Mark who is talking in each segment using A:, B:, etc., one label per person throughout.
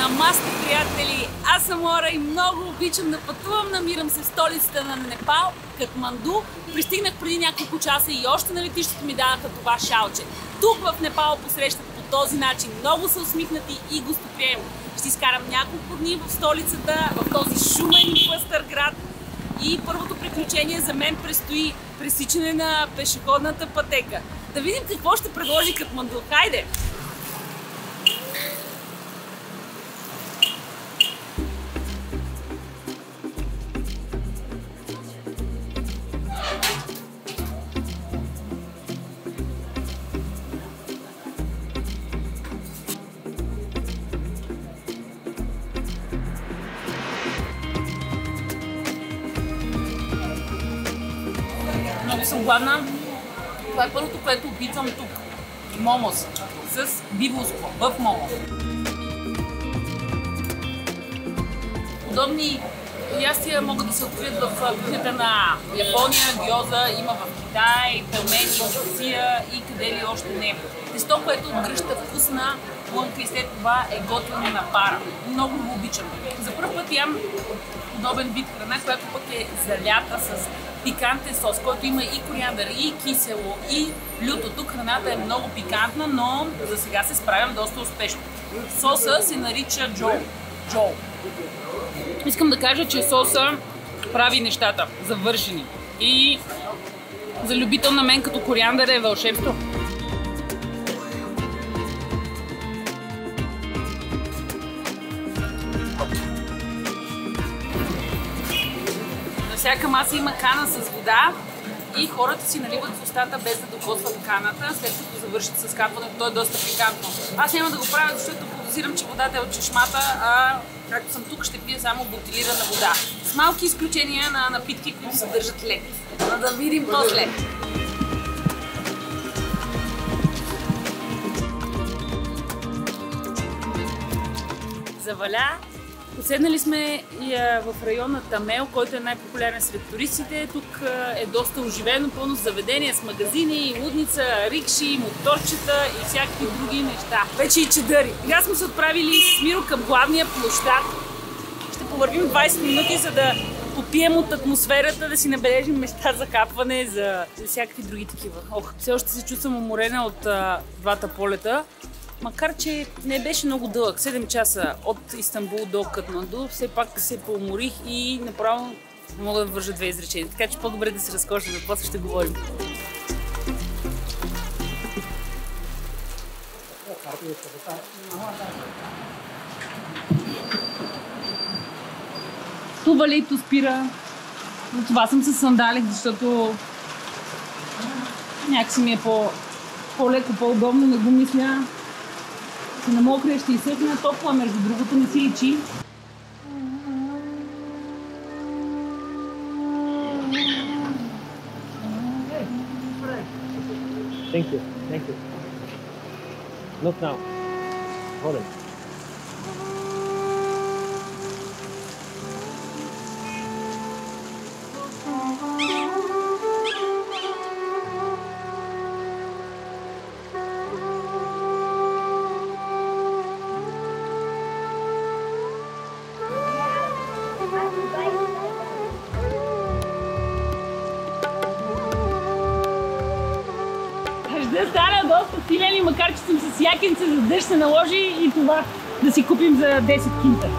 A: Намасте, приятели! Аз съм Лора и много обичам да пътувам. Намирам се в столицата на Непал, Катманду. Пристигнах преди няколко часа и още на летището ми дадаха това шалче. Тук в Непал посрещат по този начин. Много са усмихнати и гостоприемни. Ще изкарам няколко дни в столицата, в този шумен и пъстър град. И първото приключение за мен предстои пресичане на пешеходната пътека. Да видим какво ще предложи Катманду. Хайде! Много съм гладна. Това е първото, което опитвам тук. Момос с биволско в момос. Подобни ястия могат да се открият в кухнята на Япония, гьоза, има в Китай, пелмени, в Русия и къде ли още не. Тесто, което отгръща вкусна лънка и след това е готвено на пара. Много го обичам. За първ път ям подобен вид храна, която пък е залята с пикантен сос, който има и кориандър, и кисело, и люто. Тук храната е много пикантна, но за сега се справям доста успешно. Соса се нарича джоу. Искам да кажа, че соса прави нещата завършени. И за любител на мен като кориандър е вълшебство. Всяка маса има кана с вода и хората си наливат в устата без да докосват каната, след като завършат с капването. То е доста пикантно. Аз няма да го правя, защото подозирам, че водата е от чешмата, а както съм тук, ще пия само бутилирана вода. С малки изключения на напитки, които съдържат лед. Но да видим после. Заваля. Отседнали сме в района Тамел, който е най-популярен сред туристите. Тук е доста оживено, пълно заведения с магазини, лудница, рикши, моторчета и всякакви други неща. Вече и чедъри. Сега сме се отправили с Миро към главния площад. Ще повървим 20 минути, за да попием от атмосферата, да си набележим места за капване, за всякакви други такива. Все още се чувствам уморена от двата полета. Макар че не беше много дълъг, 7 часа от Истанбул до Катманду, все пак се поуморих и направо не мога да вържа две изречения. Така че по-добре да се разкошваме, после ще говорим. Това лето спира. Затова съм с сандали, защото някакси ми е по-леко, по-удобно, не го мисля. На мокрия ще изсъхне, топла, между другото не си личи.
B: Thank you. Thank you. Look now. Hold it.
A: Дъждът стана доста силен и макар че съм с якенце за дъжд се наложи и това да си купим за 10 кинта.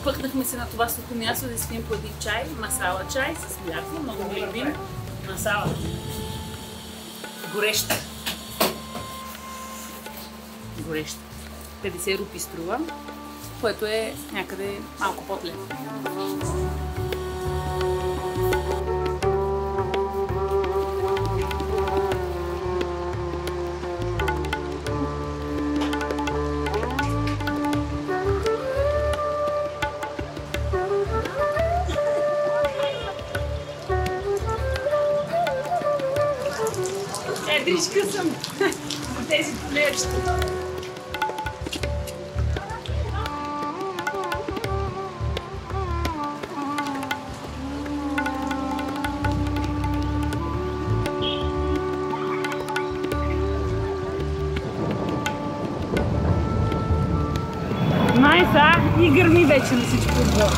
A: Пъхнахме се на това сухо място да изпием по един чай, масала чай с мляко, много ми любим. Масала. Гореща. горещ. 50 рупи струва, което е някъде малко под лев. Едричка съм за тези полечета. И гърми вече на всичко отгоре.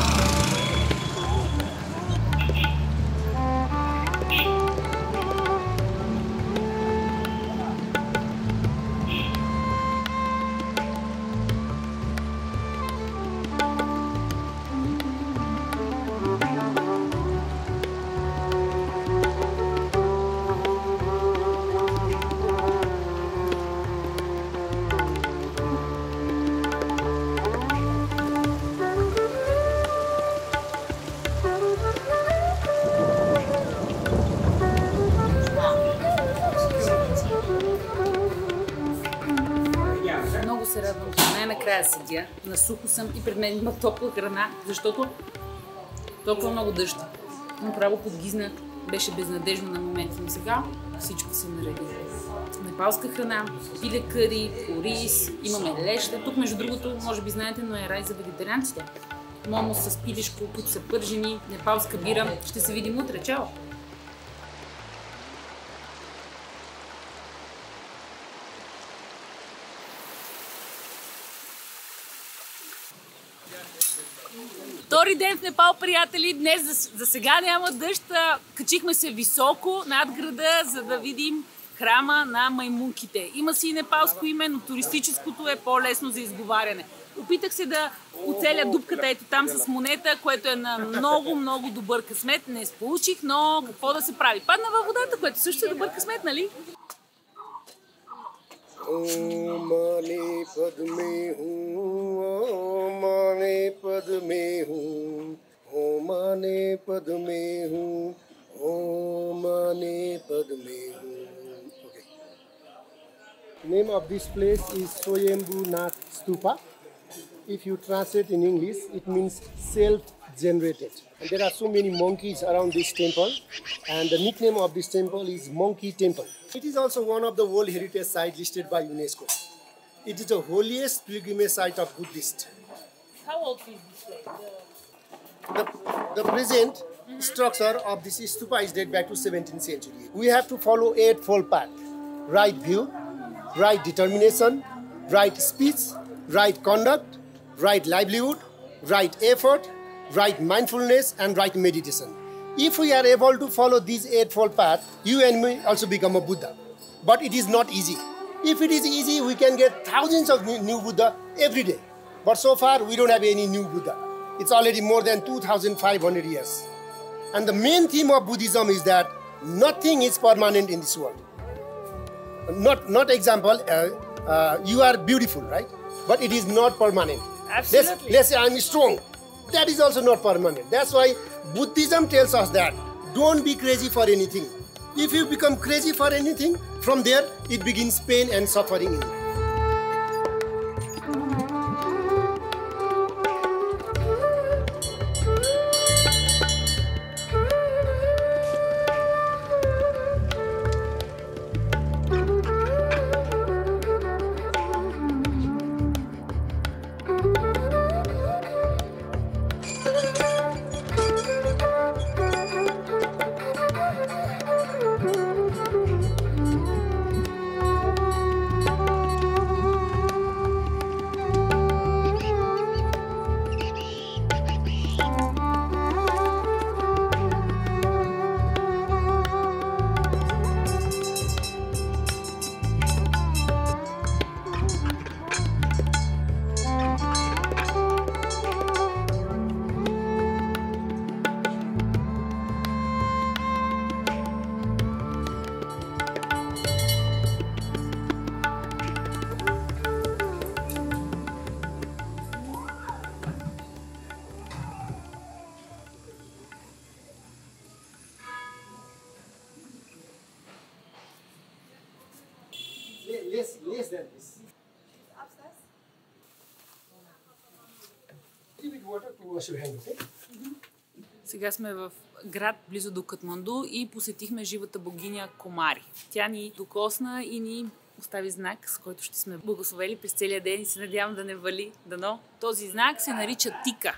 A: Много се радвам, че най-накрая седя, насухо съм и пред мен има топла храна, защото толкова много дъжд. Направо подгизнах, беше безнадежно на моменти, но сега всичко се нареди. Непалска храна, пиле къри, ориз, имаме леща. Тук, между другото, може би знаете, но е рай за вегетарианците. Момо с пилешко, които са пържени, непалска бира. Ще се видим утре. Чао! Втори ден в Непал, приятели. Днес за сега няма дъжд. Качихме се високо над града, за да видим храма на маймунките. Има си и непалско име, но туристическото е по-лесно за изговаряне. Опитах се да оцеля дупката ето там с монета, което е на много добър късмет. Не сполучих, но какво да се прави? Падна във водата, което също е добър късмет, нали?
C: Om Mani Padme Hum, Om Mani Padme Hum, Om Mani Padme Hum, Om Mani Padme Hum. Okay. Name of this place is Swayambhu Nath Stupa. If you translate in English, it means self-generated. And there are so many monkeys around this temple, and the nickname of this temple is Monkey Temple. It is also one of the World Heritage Sites listed by UNESCO. It is the holiest pilgrimage site of Buddhists.
A: How old is this place?
C: The present structure of this stupa is dated back to 17th century. We have to follow eightfold path: right view, right determination, right speech, right conduct, right livelihood, right effort, right mindfulness, and right meditation. If we are able to follow these eightfold path, you and me also become a Buddha. But it is not easy. If it is easy, we can get thousands of new Buddha every day. But so far, we don't have any new Buddha. It's already more than 2,500 years. And the main theme of Buddhism is that nothing is permanent in this world. Not example, you are beautiful, right? But it is not permanent.
A: Absolutely.
C: Let's say I'm strong. That is also not permanent. That's why Buddhism tells us that don't be crazy for anything. If you become crazy for anything, from there it begins pain and suffering in you. less than this.
D: Upstairs?
C: A little bit water to wash your hand, okay?
A: Сега сме в град близо до Катманду и посетихме живата богиня Комари. Тя ни докосна и ни остави знак, с който ще сме благословели през целия ден и се надявам да не вали дано. Този знак се нарича тика.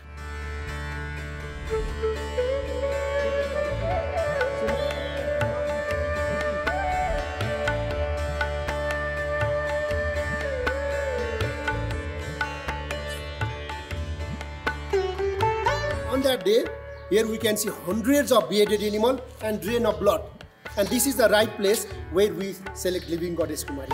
C: On that day, here we can see hundreds of bearded animal and drain of blood. And this is the right place where we select living goddess Kumari.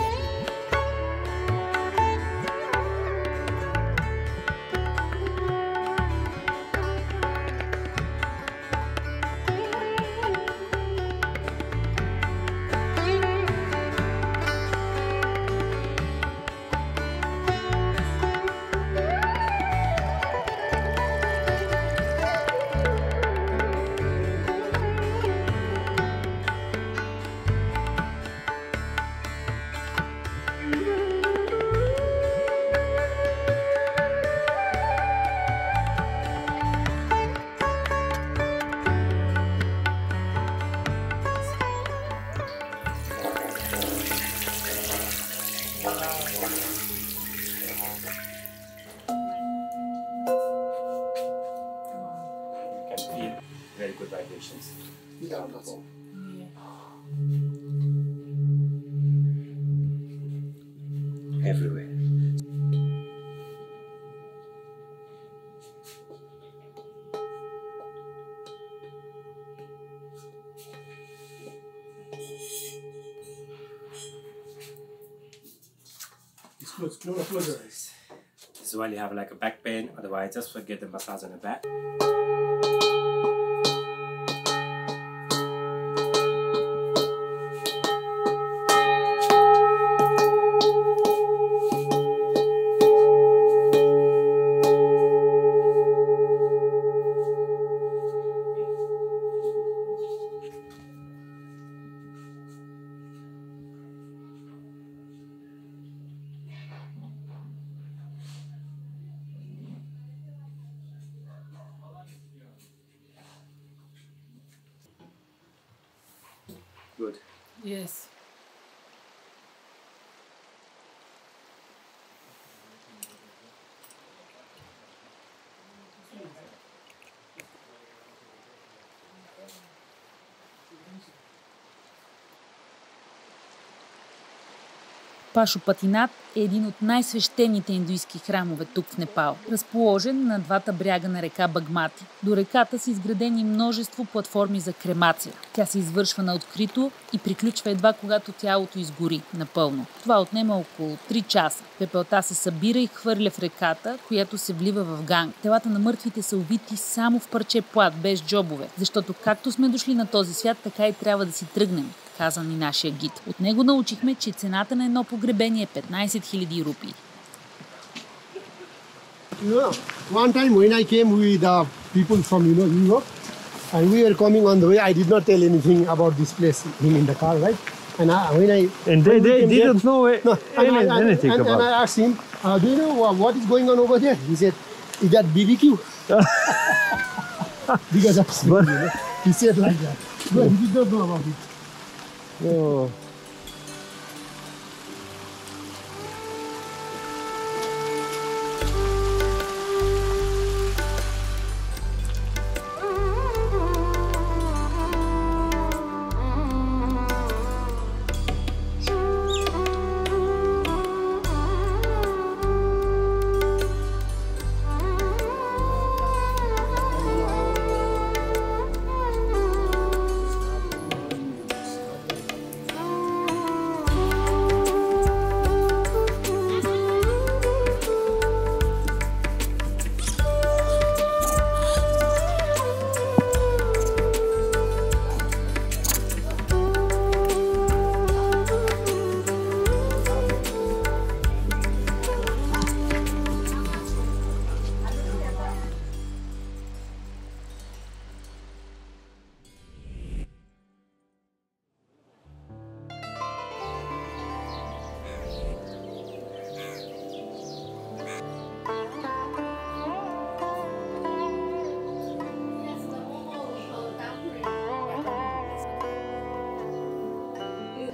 B: Very good vibrations.
C: Yeah, that's all.
B: Everywhere.
C: It's close. No, close your eyes.
B: This is while you have like a back pain, otherwise just forget the massage on the back. Good.
A: Yes. Пашупатинат е един от най-свещените индуистки храмове тук в Непал, разположен на двата бряга на река Багмати. До реката са изградени множество платформи за кремация. Тя се извършва на открито и приключва едва когато тялото изгори напълно. Това отнема около 3 часа. Пепелта се събира и хвърля в реката, която се влива в Ганг. Телата на мъртвите са увити само в парче плат, без джобове, защото както сме дошли на този свят, така и трябва да си тръгнем, каза ни нашия гид. От него научихме, че цената на едно погребение е 15 000 рупии.
C: One time when I came with people from Europe, and we were coming on the way, I did not tell anything about this place in the car, right? And
E: they didn't know anything about it.
C: And I asked him, do you know what is going on over there? He said, is that BBQ? Because of he said like that. But he did not know about it.
E: Oh.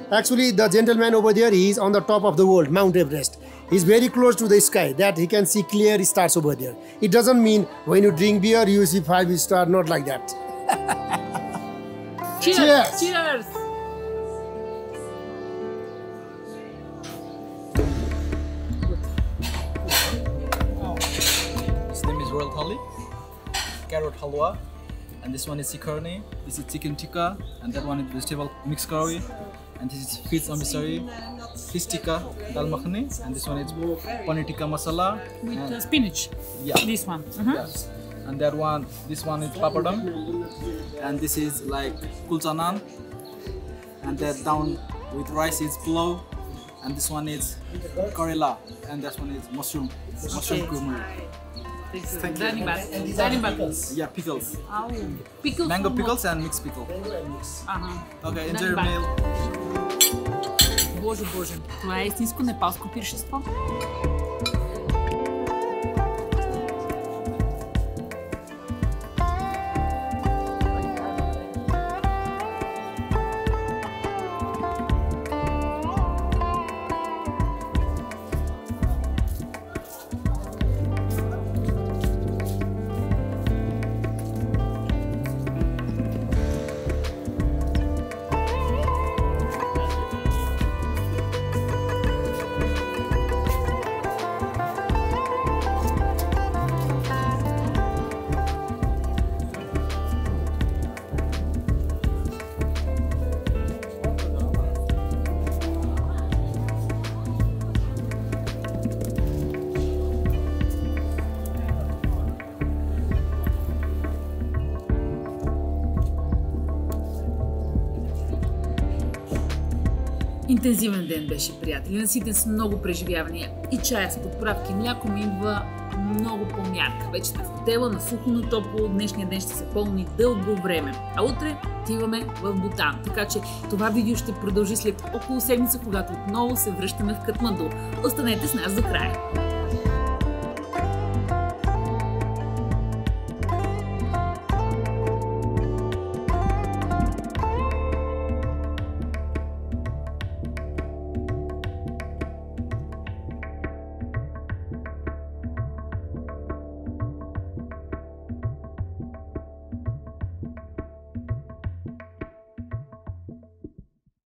C: Actually, the gentleman over there, he is on the top of the world, Mount Everest. He's very close to the sky, that he can see clear stars over there. It doesn't mean when you drink beer, you see 5 stars, not like that.
A: Cheers!
C: Cheers!
A: Cheers!
D: His name is Royal Thali, carrot halwa, and this one is sikarni, this is chicken tikka, and that one is vegetable mixed curry, and this is fish amisari, fish tikka, dal makhani, and this one is paneer tikka masala.
A: With spinach.
D: Yeah.
A: This one.
D: Yes. And that one, this one is papadam, and this is like kulcha naan, and that down with rice is pulao, and this one is karela, and that one is mushroom kurma.
A: Pickles.
D: Yeah, pickles.
A: Oh, pickles.
D: Mango pickles and mixed pickle. Okay, enjoy your meal.
A: Боже, боже. Това е истинско непалско пиршество. Интензивен ден беше, приятели, наситен с много преживявания и чая с подправки мляко ми идва много по-мярка. Вече сте в хотела, на сухо, на топло, днешния ден ще се пълни дълго време, а утре отиваме в Бутан. Така че това видео ще продължи след около седмица, когато отново се връщаме в Катманду. Останете с нас до края!